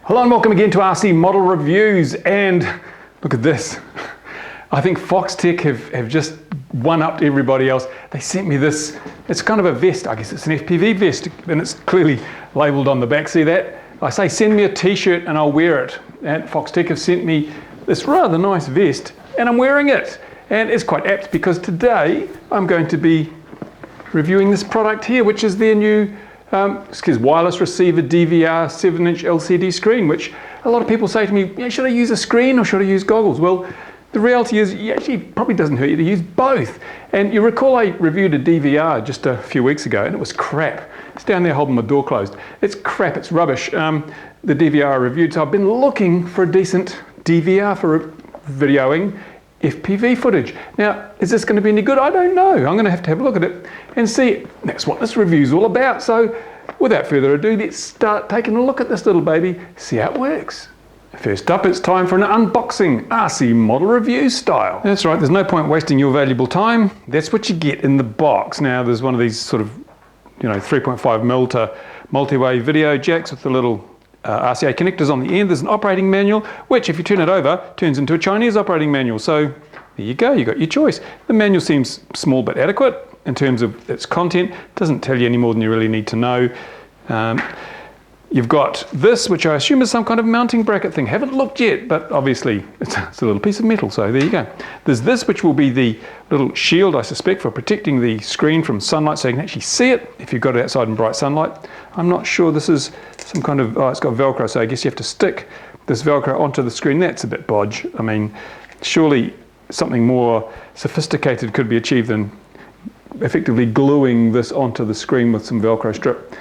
Hello and welcome again to RC Model Reviews, and look at this. I think FoxTech have just one-upped everybody else. They sent me this, it's kind of a vest, I guess it's an FPV vest, and it's clearly labelled on the back, see that? I say send me a t-shirt and I'll wear it, and FoxTech have sent me this rather nice vest and I'm wearing it. And it's quite apt because today I'm going to be reviewing this product here, which is their new wireless receiver DVR 7-inch LCD screen, which a lot of people say to me, yeah, should I use a screen or should I use goggles? Well, the reality is, actually, it probably doesn't hurt you to use both. And you recall I reviewed a DVR just a few weeks ago, and it was crap. It's down there holding my door closed. It's crap, it's rubbish. The DVR I reviewed, so I've been looking for a decent DVR for videoing FPV footage. Now, is this going to be any good? I don't know. I'm going to have a look at it and see. That's what this review's all about. So, without further ado, let's start taking a look at this little baby, see how it works. First up, it's time for an unboxing, RC Model Review style. That's right, there's no point wasting your valuable time. That's what you get in the box. Now, there's one of these sort of, 3.5mm to multi-way video jacks with the little RCA connectors on the end. There's an operating manual, which if you turn it over, turns into a Chinese operating manual. So there you go, you got your choice. The manual seems small but adequate in terms of its content. Doesn't tell you any more than you really need to know. You've got this, which I assume is some kind of mounting bracket thing. Haven't looked yet, but obviously it's a little piece of metal, so there you go. There's this, which will be the little shield, I suspect, for protecting the screen from sunlight so you can actually see it if you've got it outside in bright sunlight. I'm not sure this is some kind of, it's got Velcro, so I guess you have to stick this Velcro onto the screen. That's a bit bodge. I mean, surely something more sophisticated could be achieved than effectively gluing this onto the screen with some Velcro strip.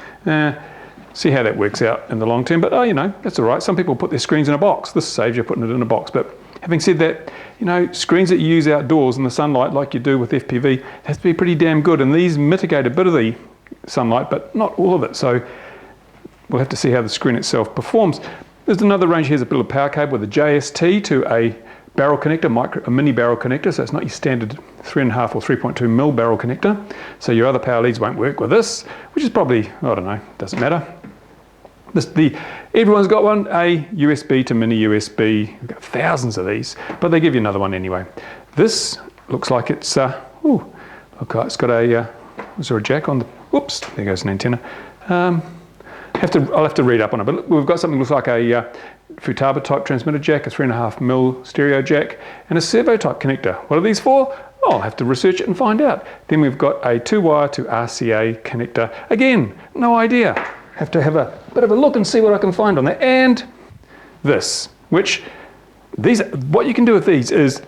See how that works out in the long term, but that's all right. Some people put their screens in a box. This saves you putting it in a box. But having said that, screens that you use outdoors in the sunlight like you do with FPV has to be pretty damn good, and these mitigate a bit of the sunlight, but not all of it. So we'll have to see how the screen itself performs. There's another range. Here's a bit of power cable with a JST to a barrel connector, a mini barrel connector, so it's not your standard 3.5 or 3.2mm barrel connector. So your other power leads won't work with this, which is probably, I don't know, doesn't matter. Everyone's got one, a USB to mini USB. We've got thousands of these, but they give you another one anyway. This looks like it's, it's got a, is there a jack on the, whoops, there goes an antenna. I'll have to read up on it, but we've got something that looks like a Futaba type transmitter jack, a 3.5mm stereo jack, and a servo type connector. What are these for? Oh, I'll have to research it and find out. Then we've got a 2-wire to RCA connector. Again, no idea. Have to have a bit of a look and see what I can find on there. And this, what you can do with these is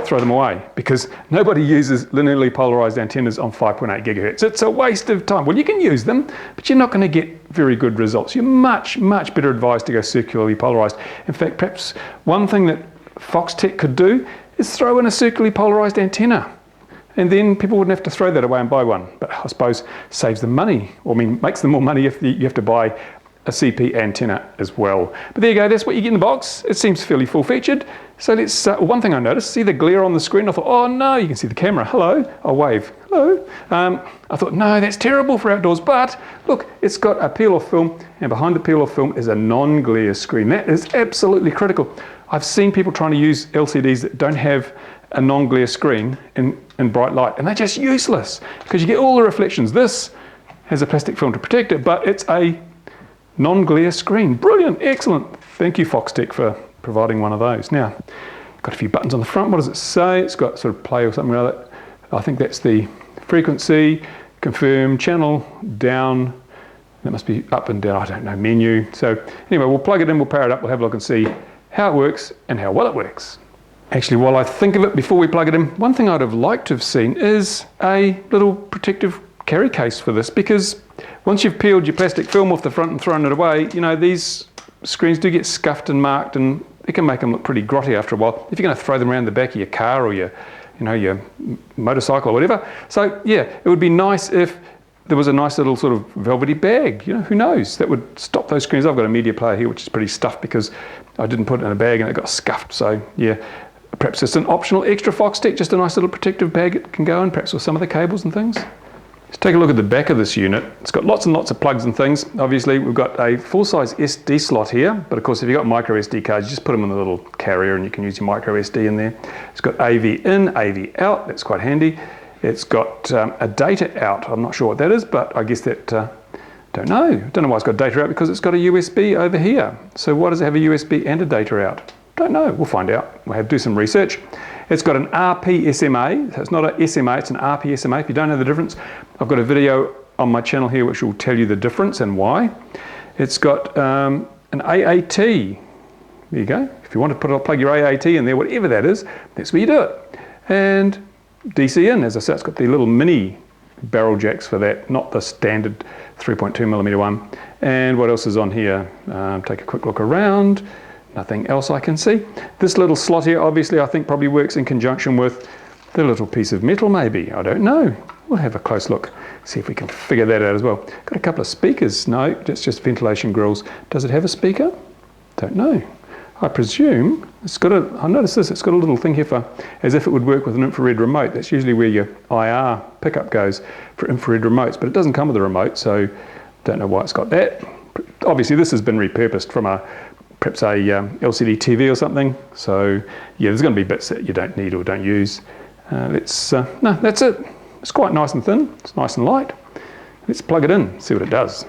throw them away, because nobody uses linearly polarized antennas on 5.8 gigahertz. It's a waste of time. Well, you can use them, but you're not going to get very good results. You're much, much better advised to go circularly polarized. In fact, perhaps one thing that FoxTech could do is throw in a circularly polarized antenna. And then people wouldn't have to throw that away and buy one. But I suppose saves them money, or makes them more money if you have to buy a CP antenna as well. But there you go, that's what you get in the box. It seems fairly full-featured. So let's, one thing I noticed, see the glare on the screen? I thought, oh no, you can see the camera. Hello, I'll wave, hello. I thought, no, that's terrible for outdoors, but look, it's got a peel-off film, and behind the peel-off film is a non-glare screen. That is absolutely critical. I've seen people trying to use LCDs that don't have a non-glare screen in bright light, and they're just useless because you get all the reflections. This has a plastic film to protect it, but it's a non-glare screen. Brilliant, excellent. Thank you, FoxTech, for providing one of those. Now, got a few buttons on the front. What does it say? It's got sort of play or something like that. I think that's the frequency, confirm, channel, down. That must be up and down, I don't know, menu. So anyway, we'll plug it in, we'll power it up, we'll have a look and see how it works and how well it works. Actually, while I think of it, before we plug it in, one thing I'd have liked to have seen is a little protective carry case for this, because once you've peeled your plastic film off the front and thrown it away, these screens do get scuffed and marked, and it can make them look pretty grotty after a while if you're going to throw them around the back of your car or your motorcycle or whatever. So yeah, it would be nice if there was a nice little sort of velvety bag, who knows, that would stop those screens. I've got a media player here which is pretty stuffed because I didn't put it in a bag and it got scuffed. So yeah, perhaps it's an optional extra FoxTech, just a nice little protective bag it can go in, perhaps with some of the cables and things. Let's take a look at the back of this unit. It's got lots and lots of plugs and things. Obviously, we've got a full-size SD slot here, but of course, if you've got micro SD cards, you just put them in the little carrier and you can use your micro SD in there. It's got AV in, AV out. That's quite handy. It's got a data out. I'm not sure what that is, but I guess that, don't know why it's got data out, because it's got a USB over here. So why does it have a USB and a data out? Don't know, we'll find out. We'll have to do some research. It's got an RP SMA, so it's not an SMA, it's an RP SMA. If you don't know the difference, I've got a video on my channel here which will tell you the difference and why. It's got an AAT. There you go. If you want to plug your AAT in there, whatever that is, that's where you do it. And DC in, as I said, it's got the little mini barrel jacks for that, not the standard 3.2mm one. And what else is on here? Take a quick look around. Nothing else I can see. This little slot here, obviously, I think probably works in conjunction with the little piece of metal, maybe. I don't know. We'll have a close look, see if we can figure that out as well. Got a couple of speakers. No, that's just ventilation grills. Does it have a speaker? Don't know. I presume it's got a, I noticed this, it's got a little thing here for, as if it would work with an infrared remote. That's usually where your IR pickup goes for infrared remotes, but it doesn't come with a remote, so don't know why it's got that. Obviously, this has been repurposed from perhaps a LCD TV or something. So yeah, there's going to be bits that you don't need or don't use. No, that's it. It's quite nice and thin. It's nice and light. Let's plug it in, see what it does.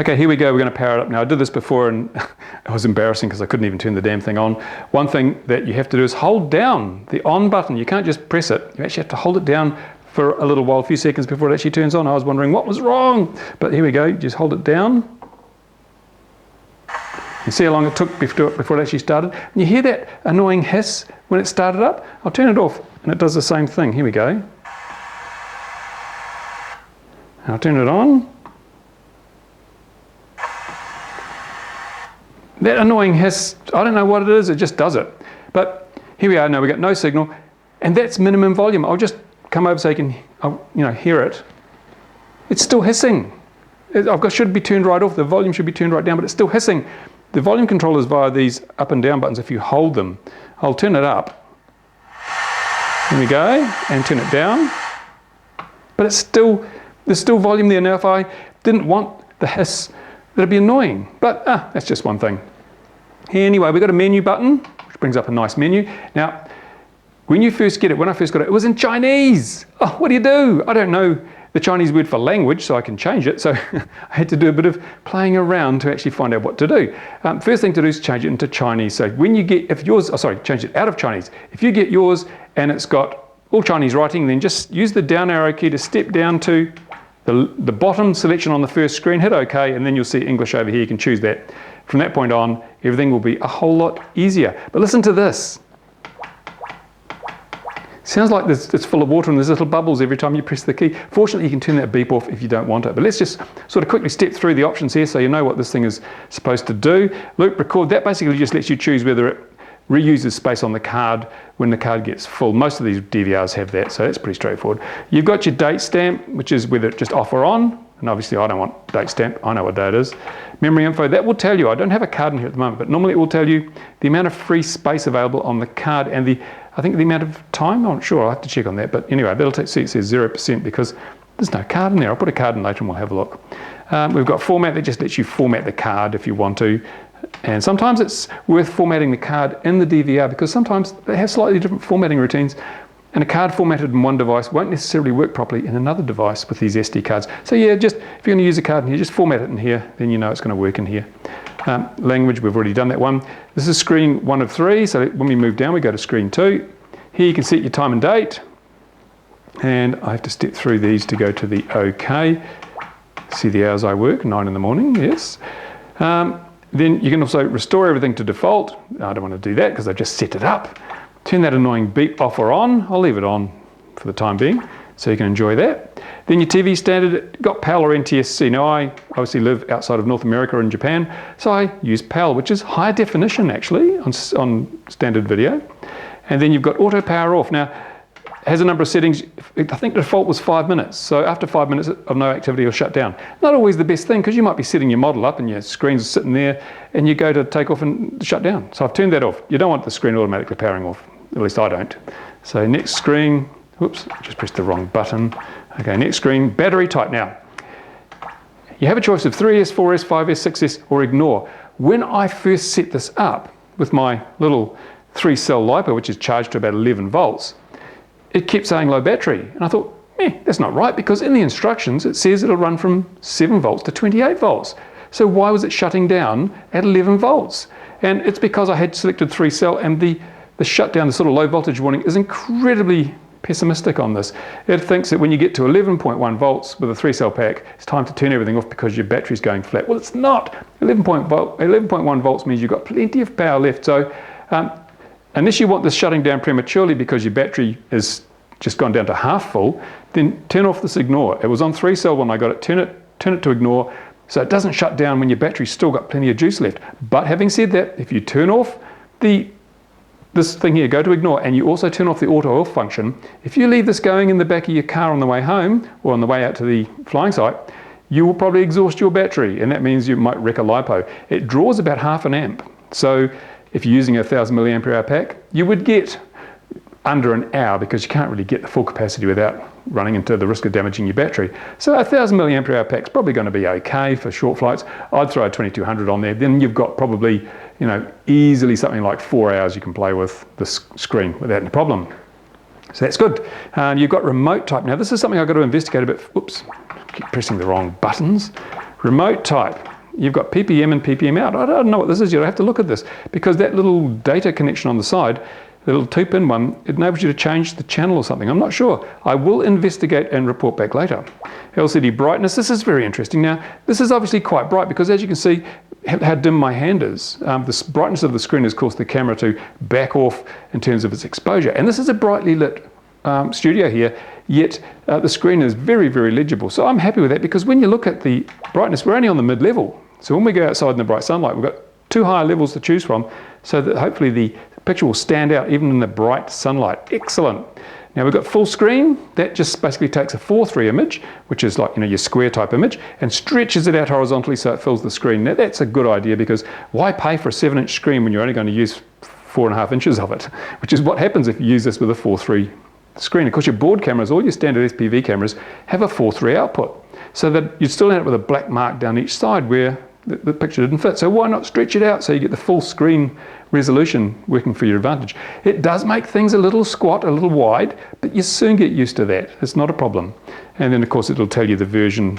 Okay, here we go. We're going to power it up now. I did this before and it was embarrassing because I couldn't even turn the damn thing on. One thing that you have to do is hold down the on button. You can't just press it. You actually have to hold it down for a little while, a few seconds before it actually turns on. I was wondering what was wrong, but here we go. Just hold it down. You see how long it took before it actually started? And you hear that annoying hiss when it started up? I'll turn it off and it does the same thing. Here we go. I'll turn it on. That annoying hiss, I don't know what it is, it just does it. But here we are now, we've got no signal, and that's minimum volume. I'll just come over so you can hear it. It's still hissing. Should be turned right off, the volume should be turned right down, but it's still hissing. The volume control is via these up and down buttons if you hold them. I'll turn it up. Here we go, and turn it down. But there's still volume there. Now if I didn't want the hiss, that'd be annoying. But that's just one thing. Anyway, we've got a menu button, which brings up a nice menu. Now, when you first get it, when I first got it, it was in Chinese. Oh, what do? I don't know the Chinese word for language, so I can change it. So I had to do a bit of playing around to actually find out what to do. First thing to do is change it into Chinese. So when you get, change it out of Chinese. If you get yours and it's got all Chinese writing, then just use the down arrow key to step down to the bottom selection on the first screen, hit OK, and then you'll see English over here. You can choose that. From that point on, everything will be a whole lot easier. But listen to this. Sounds like it's full of water and there's little bubbles every time you press the key. Fortunately, you can turn that beep off if you don't want it. But let's just sort of quickly step through the options here so you know what this thing is supposed to do. Loop record, that basically just lets you choose whether it reuses space on the card when the card gets full. Most of these DVRs have that, so that's pretty straightforward. You've got your date stamp, which is whether it's just off or on. And obviously I don't want date stamp, I know what date is. Memory info, that will tell you, I don't have a card in here at the moment, but normally it will tell you the amount of free space available on the card and I think the amount of time, I'm not sure, I'll have to check on that. But anyway, that'll see it says 0% because there's no card in there. I'll put a card in later and we'll have a look. We've got format that just lets you format the card if you want to. And sometimes it's worth formatting the card in the DVR because sometimes they have slightly different formatting routines. And a card formatted in one device won't necessarily work properly in another device with these SD cards. So yeah, just if you're going to use a card in here, just format it in here, then you know it's going to work in here. Language, we've already done that one. This is screen 1 of 3, so when we move down, we go to screen 2. Here you can set your time and date. And I have to step through these to go to the OK. See the hours I work, 9 in the morning, yes. Then you can also restore everything to default. I don't want to do that because I've just set it up. Turn that annoying beep off or on. I'll leave it on for the time being so you can enjoy that. Then your TV standard, got PAL or NTSC. Now I obviously live outside of North America and Japan, so I use PAL, which is high definition actually on standard video. And then you've got auto power off. Now, it has a number of settings. I think the default was 5 minutes. So after 5 minutes of no activity, it'll shut down. Not always the best thing because you might be setting your model up and your screen's sitting there and you go to take off and shut down. So I've turned that off. You don't want the screen automatically powering off. At least I don't. So next screen, whoops, just pressed the wrong button. Okay, next screen, battery type. Now, you have a choice of 3S, 4S, 5S, 6S, or ignore. When I first set this up with my little 3-cell LiPo, which is charged to about 11 volts, it kept saying low battery. And I thought, that's not right, because in the instructions it says it'll run from 7 volts to 28 volts. So why was it shutting down at 11 volts? And it's because I had selected 3-cell, and the shutdown, the sort of low voltage warning, is incredibly pessimistic on this. It thinks that when you get to 11.1 volts with a 3-cell pack, it's time to turn everything off because your battery's going flat. Well, it's not. 11.1 volts means you've got plenty of power left. So unless you want this shutting down prematurely because your battery is just gone down to half full, then turn off this ignore. It was on 3-cell when I got it. Turn it to ignore, so it doesn't shut down when your battery's still got plenty of juice left. But having said that, if you turn off this thing here, go to ignore, and you also turn off the auto off function, if you leave this going in the back of your car on the way home or on the way out to the flying site, you will probably exhaust your battery, and that means you might wreck a LiPo. It draws about half an amp. So if you're using a 1000 milliampere hour pack, you would get under an hour, because you can't really get the full capacity without running into the risk of damaging your battery. So a 1000 milliampere hour pack is probably going to be okay for short flights. I'd throw a 2200 on there. Then you've got probably, easily something like 4 hours you can play with the screen without any problem. So that's good. You've got remote type. Now this is something I've got to investigate a bit. Whoops, keep pressing the wrong buttons. Remote type. You've got PPM and PPM out. I don't know what this is yet. I have to look at this, because that little data connection on the side, the little 2-pin one, it enables you to change the channel or something. I'm not sure. I will investigate and report back later. LCD brightness, this is very interesting. Now, this is obviously quite bright, because as you can see how dim my hand is. The brightness of the screen has caused the camera to back off in terms of its exposure. And this is a brightly lit studio here, yet the screen is very, very legible. So I'm happy with that, because when you look at the brightness, we're only on the mid-level. So when we go outside in the bright sunlight, we've got 2 higher levels to choose from, so that hopefully the picture will stand out even in the bright sunlight. Excellent. Now we've got full screen. That just basically takes a 4:3 image, which is like your square type image, and stretches it out horizontally so it fills the screen. Now that's a good idea, because why pay for a 7-inch screen when you're only going to use 4.5 inches of it, which is what happens if you use this with a 4:3 screen. Of course, your board cameras, all your standard SPV cameras, have a 4:3 output, so that you'd still end up with a black mark down each side where the picture didn't fit. So why not stretch it out so you get the full screen resolution working for your advantage? It does make things a little squat, a little wide, but you soon get used to that. It's not a problem. And then of course it'll tell you the version,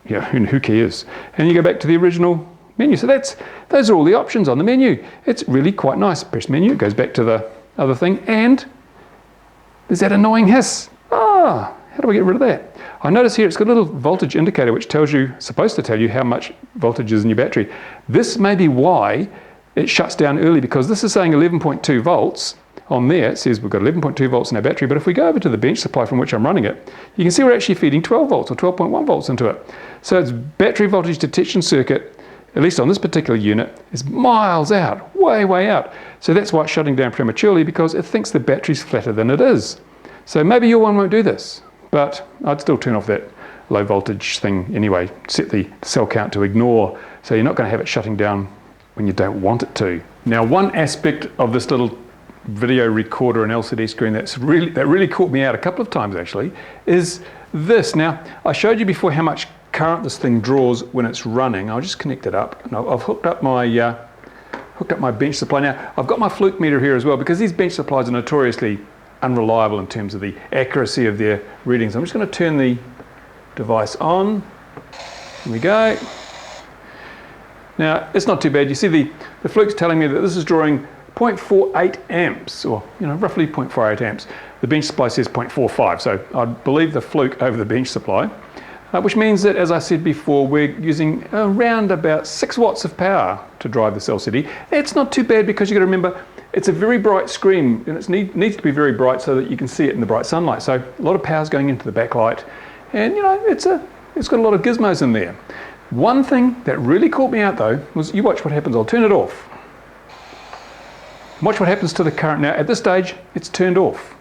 who cares? And you go back to the original menu. So those are all the options on the menu. It's really quite nice. Press menu, it goes back to the other thing, and there's that annoying hiss. How do we get rid of that? I notice here it's got a little voltage indicator which supposed to tell you how much voltage is in your battery. This may be why it shuts down early, because this is saying 11.2 volts on there. It says we've got 11.2 volts in our battery, but if we go over to the bench supply from which I'm running it, you can see we're actually feeding 12 volts or 12.1 volts into it. So its battery voltage detection circuit, at least on this particular unit, is miles out, way, way out. So that's why it's shutting down prematurely, because it thinks the battery's flatter than it is. So maybe your one won't do this, but I'd still turn off that low voltage thing anyway. Set the cell count to ignore, so you're not going to have it shutting down when you don't want it to. Now, one aspect of this little video recorder and LCD screen that really caught me out a couple of times actually is this. Now, I showed you before how much current this thing draws when it's running. I'll just connect it up, and I've hooked up my bench supply. Now, I've got my fluke meter here as well, because these bench supplies are notoriously unreliable in terms of the accuracy of their readings. I'm just going to turn the device on. Here we go. Now, it's not too bad. You see the fluke's telling me that this is drawing 0.48 amps, or roughly 0.48 amps. The bench supply says 0.45, so I believe the fluke over the bench supply, which means that, as I said before, we're using around about 6 watts of power to drive this LCD. It's not too bad, because you've got to remember, it's a very bright screen, and it needs to be very bright so that you can see it in the bright sunlight. So a lot of power's going into the backlight, and it's got a lot of gizmos in there. One thing that really caught me out though was, you watch what happens. I'll turn it off. Watch what happens to the current. Now at this stage, it's turned off.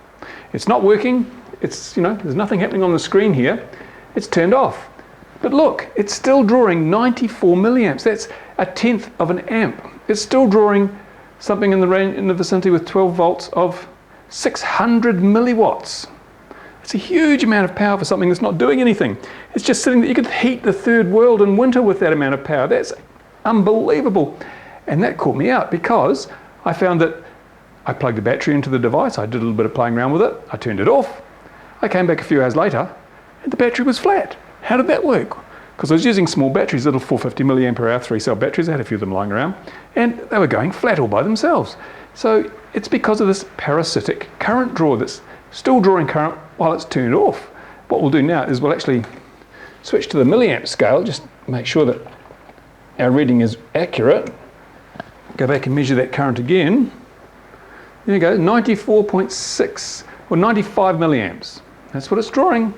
It's not working. There's nothing happening on the screen here. It's turned off. But look, it's still drawing 94 milliamps. That's 1/10 of an amp. It's still drawing something in the vicinity with 12 volts of 600 milliwatts. It's a huge amount of power for something that's not doing anything. It's just sitting there. You could heat the third world in winter with that amount of power. That's unbelievable. And that caught me out because I found that I plugged the battery into the device. I did a little bit of playing around with it. I turned it off. I came back a few hours later and the battery was flat. How did that work? Because I was using small batteries, little 450 milliamp hour 3-cell batteries. I had a few of them lying around and they were going flat all by themselves. So it's because of this parasitic current draw that's still drawing current while it's turned off. What we'll do now is we'll actually switch to the milliamp scale, just make sure that our reading is accurate. Go back and measure that current again. There you go, 94.6 or 95 milliamps. That's what it's drawing.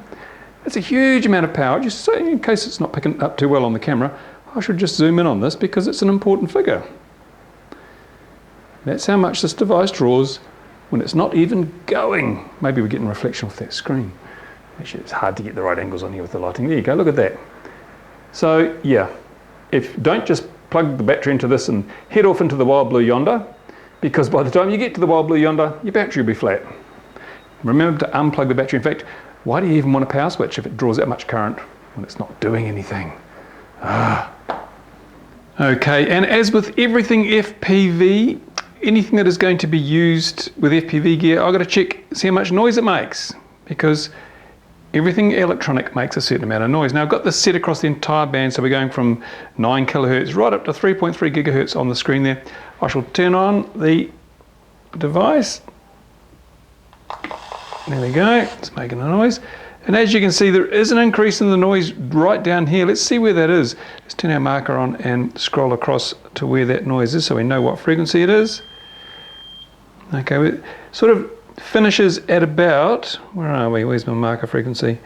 That's a huge amount of power. Just so in case it's not picking up too well on the camera, I should just zoom in on this because it's an important figure. That's how much this device draws when it's not even going. Maybe we're getting reflection off that screen. Actually, it's hard to get the right angles on here with the lighting. There you go, look at that. So yeah, don't just plug the battery into this and head off into the wild blue yonder, because by the time you get to the wild blue yonder, your battery will be flat. Remember to unplug the battery. In fact, why do you even want a power switch if it draws that much current when it's not doing anything? Okay, and as with everything FPV, anything that is going to be used with FPV gear, I've got to check, see how much noise it makes, because everything electronic makes a certain amount of noise. Now I've got this set across the entire band, so we're going from 9 kilohertz right up to 3.3 gigahertz on the screen there. I shall turn on the device. There we go, it's making a noise. And as you can see, there is an increase in the noise right down here. Let's see where that is. Let's turn our marker on and scroll across to where that noise is so we know what frequency it is. Okay, it sort of finishes at about, where are we? Where's my marker frequency?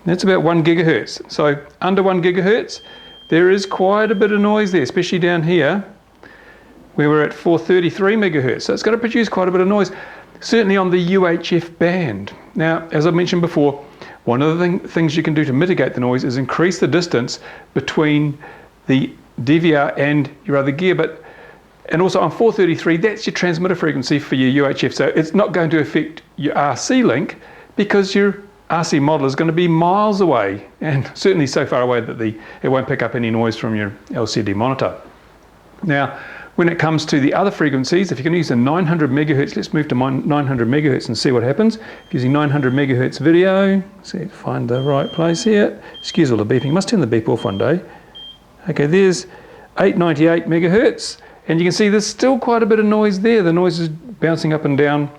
That's about 1 gigahertz. So under 1 gigahertz, there is quite a bit of noise there, especially down here where we're at 433 megahertz. So it's going to produce quite a bit of noise, certainly on the UHF band. Now, as I mentioned before, one of the things you can do to mitigate the noise is increase the distance between the DVR and your other gear. And also on 433, that's your transmitter frequency for your UHF. So it's not going to affect your RC link because your RC model is going to be miles away, and certainly so far away that it won't pick up any noise from your LCD monitor. Now, when it comes to the other frequencies, if you're going to use a 900 megahertz, let's move to 900 megahertz and see what happens. Using 900 megahertz video, see, find the right place here. Excuse all the beeping, must turn the beep off one day. Okay, there's 898 megahertz, and you can see there's still quite a bit of noise there. The noise is bouncing up and down,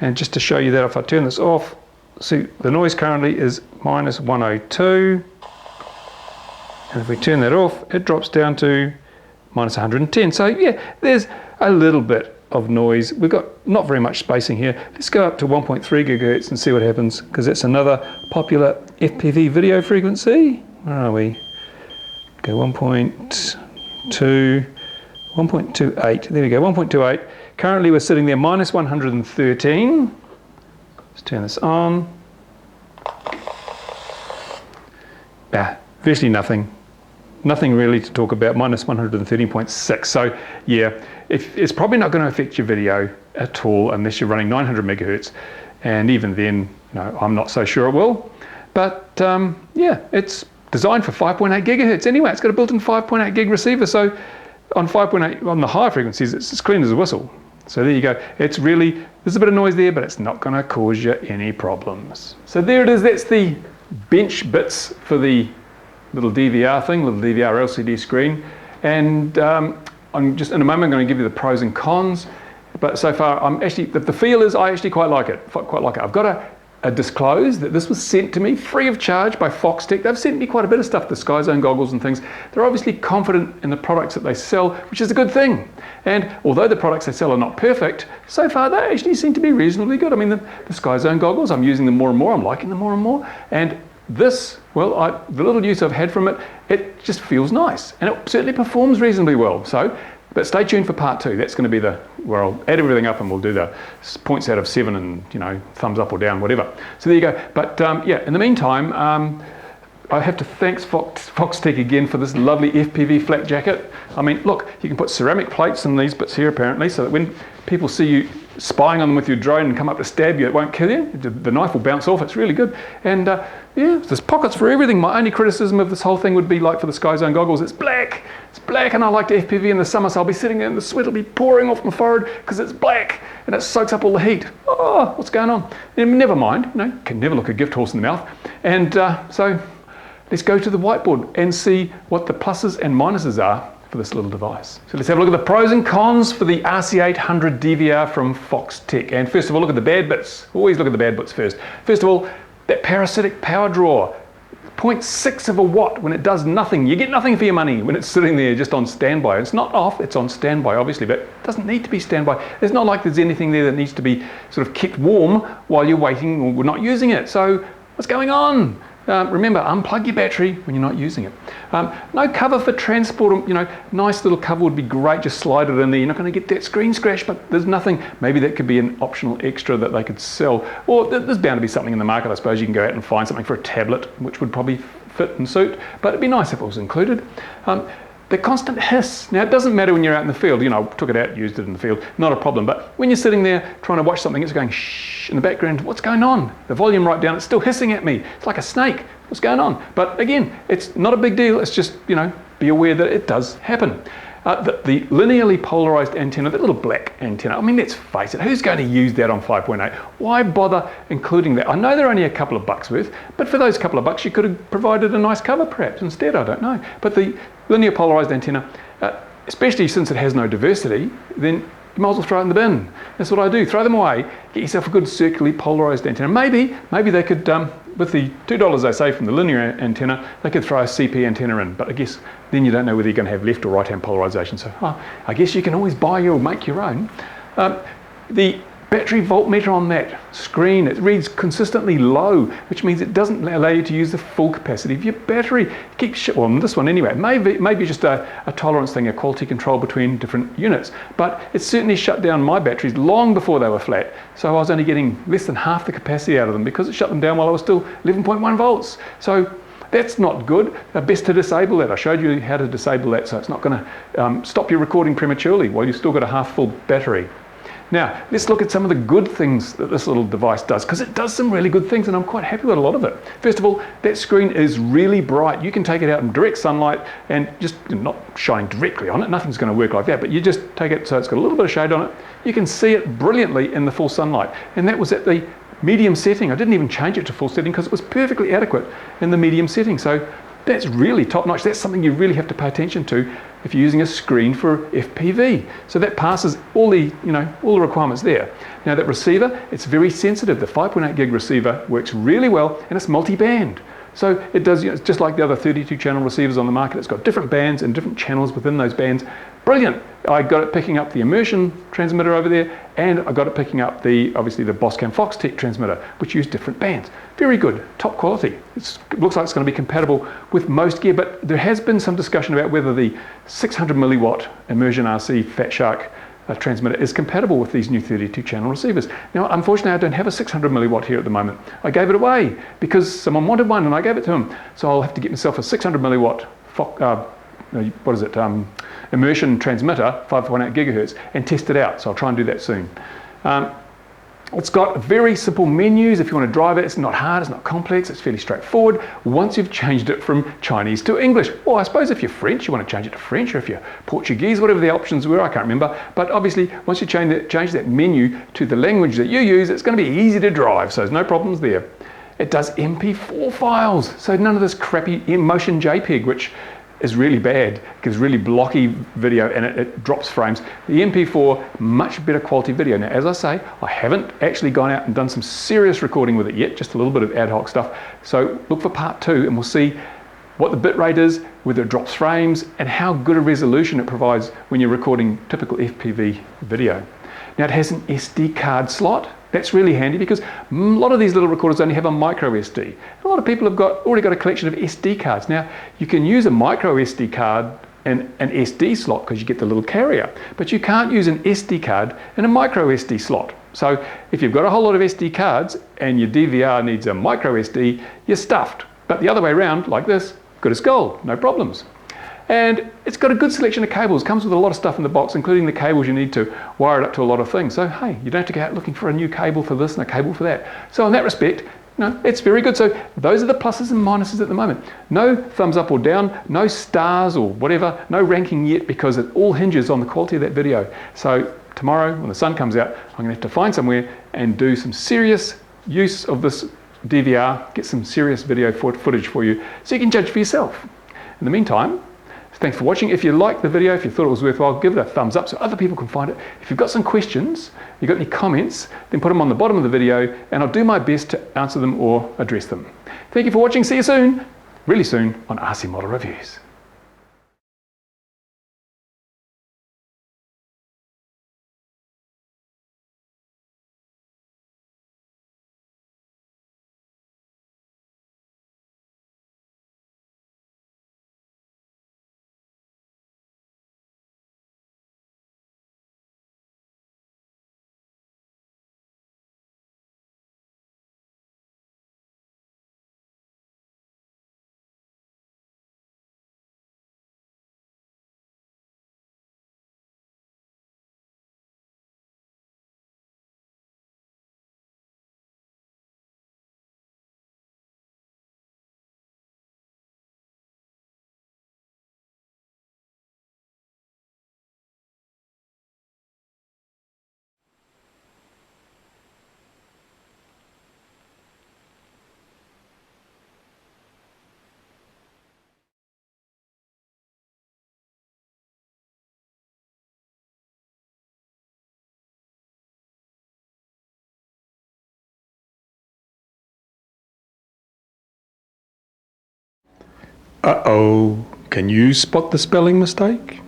and just to show you that, if I turn this off, see, the noise currently is minus 102, and if we turn that off, it drops down to minus 110. So yeah, there's a little bit of noise. We've got not very much spacing here. Let's go up to 1.3 gigahertz and see what happens, because that's another popular FPV video frequency. Where are we? Go 1.28. There we go, 1.28. Currently we're sitting there minus 113. Let's turn this on. Virtually nothing. Nothing really to talk about, minus 113.6. So yeah, it's probably not going to affect your video at all unless you're running 900 megahertz. And even then, no, I'm not so sure it will. But yeah, it's designed for 5.8 gigahertz anyway. It's got a built-in 5.8 gig receiver. So on 5.8, on the higher frequencies, it's as clean as a whistle. So there you go. It's really, there's a bit of noise there, but it's not going to cause you any problems. So there it is. That's the bench bits for the little DVR thing, little DVR LCD screen. And I'm just in a moment going to give you the pros and cons. But so far, I'm actually, the feel is I actually quite like it. I've got to disclose that this was sent to me free of charge by FoxTech. They've sent me quite a bit of stuff, the Sky Zone goggles and things. They're obviously confident in the products that they sell, which is a good thing. And although the products they sell are not perfect, so far they actually seem to be reasonably good. I mean, the Sky Zone goggles, I'm using them more and more. I'm liking them more and more. And this, well, the little use I've had from it, it just feels nice. And it certainly performs reasonably well. So, but stay tuned for part 2. That's going to be where I'll add everything up and we'll do the points out of 7 and, you know, thumbs up or down, whatever. So there you go. But yeah, in the meantime, I have to thank FoxTech again for this lovely FPV flak jacket. I mean, look, you can put ceramic plates in these bits here apparently, so that when people see you spying on them with your drone and come up to stab you, it won't kill you. The knife will bounce off. It's really good. And yeah, there's pockets for everything. My only criticism of this whole thing would be like for the Sky Zone goggles, it's black. It's black, and I like to FPV in the summer, so I'll be sitting there and the sweat will be pouring off my forehead because it's black and it soaks up all the heat. Oh, what's going on? And never mind, can never look a gift horse in the mouth. And so let's go to the whiteboard and see what the pluses and minuses are for this little device. So let's have a look at the pros and cons for the RC800 DVR from FoxTech. And first of all, look at the bad bits. Always look at the bad bits first. First of all, that parasitic power draw. 0.6 of a watt when it does nothing. You get nothing for your money when it's sitting there just on standby. It's not off, it's on standby obviously, but it doesn't need to be standby. It's not like there's anything there that needs to be sort of kept warm while you're waiting or we're not using it. So what's going on? Remember, unplug your battery when you're not using it. No cover for transport, nice little cover would be great, just slide it in there. You're not going to get that screen scratch, but there's nothing. Maybe that could be an optional extra that they could sell. Or there's bound to be something in the market, I suppose. You can go out and find something for a tablet, which would probably fit and suit, but it'd be nice if it was included. The constant hiss. Now, it doesn't matter when you're out in the field. I took it out, used it in the field, not a problem. But when you're sitting there trying to watch something, it's going shh in the background. What's going on? The volume right down, it's still hissing at me. It's like a snake. What's going on? But again, it's not a big deal. It's just, be aware that it does happen. The linearly polarized antenna, that little black antenna, let's face it, who's going to use that on 5.8? Why bother including that? I know they're only a couple of bucks worth, but for those couple of bucks, you could have provided a nice cover perhaps instead, I don't know. But the linear polarized antenna, especially since it has no diversity, then you might as well throw it in the bin. That's what I do, throw them away, get yourself a good circularly polarized antenna. Maybe they could, with the $2 they save from the linear antenna, they could throw a CP antenna in, but I guess then you don't know whether you're going to have left or right hand polarization. So I guess you can always buy or make your own. The battery voltmeter on that screen, it reads consistently low, which means it doesn't allow you to use the full capacity of your battery. On this one anyway, maybe just a tolerance thing, a quality control between different units, but it certainly shut down my batteries long before they were flat, so I was only getting less than half the capacity out of them because it shut them down while I was still 11.1 volts. So that's not good. Best to disable that. I showed you how to disable that, so it's not going to stop you recording prematurely while you've still got a half full battery. Now, let's look at some of the good things that this little device does, because it does some really good things and I'm quite happy with a lot of it. First of all, that screen is really bright. You can take it out in direct sunlight and just not shining directly on it. Nothing's going to work like that, but you just take it so it's got a little bit of shade on it. You can see it brilliantly in the full sunlight. And that was at the medium setting. I didn't even change it to full setting because it was perfectly adequate in the medium setting. So that's really top notch. That's something you really have to pay attention to if you're using a screen for FPV. So that passes all the requirements there. Now that receiver, it's very sensitive. The 5.8 gig receiver works really well and it's multi-band. So it does, it's just like the other 32 channel receivers on the market. It's got different bands and different channels within those bands. Brilliant. I got it picking up the immersion transmitter over there, and I got it picking up obviously the Boscam FoxTech transmitter, which use different bands. Very good, top quality. It looks like it's going to be compatible with most gear, but there has been some discussion about whether the 600 milliwatt immersion RC Fatshark transmitter is compatible with these new 32 channel receivers. Now, unfortunately, I don't have a 600 milliwatt here at the moment. I gave it away because someone wanted one and I gave it to them. So I'll have to get myself a 600 milliwatt immersion transmitter, 5.8 gigahertz, and test it out. So I'll try and do that soon. It's got very simple menus. If you want to drive it, it's not hard, it's not complex, it's fairly straightforward once you've changed it from Chinese to English. Or I suppose if you're French, you want to change it to French, or if you're Portuguese, whatever the options were, I can't remember. But obviously, once you change that menu to the language that you use, it's going to be easy to drive, so there's no problems there. It does MP4 files, so none of this crappy motion JPEG, which is really bad, gives really blocky video and it drops frames. The MP4, much better quality video. Now, as I say, I haven't actually gone out and done some serious recording with it yet, just a little bit of ad hoc stuff. So look for part 2 and we'll see what the bitrate is, whether it drops frames, and how good a resolution it provides when you're recording typical FPV video. Now, it has an SD card slot. That's really handy because a lot of these little recorders only have a micro SD. A lot of people have already got a collection of SD cards. Now, you can use a micro SD card and an SD slot because you get the little carrier, but you can't use an SD card and a micro SD slot. So if you've got a whole lot of SD cards and your DVR needs a micro SD, you're stuffed. But the other way around, like this, good as gold, no problems. And it's got a good selection of cables. It comes with a lot of stuff in the box, including the cables you need to wire it up to a lot of things. So hey, you don't have to go out looking for a new cable for this and a cable for that. So in that respect, it's very good. So those are the pluses and minuses at the moment. No thumbs up or down, no stars or whatever, no ranking yet, because it all hinges on the quality of that video. So tomorrow when the sun comes out, I'm going to have to find somewhere and do some serious use of this DVR, get some serious video footage for you so you can judge for yourself. In the meantime, thanks for watching. If you liked the video, if you thought it was worthwhile, give it a thumbs up so other people can find it. If you've got some questions, you've got any comments, then put them on the bottom of the video and I'll do my best to answer them or address them. Thank you for watching. See you soon, really soon, on RC Model Reviews. Uh-oh, can you spot the spelling mistake?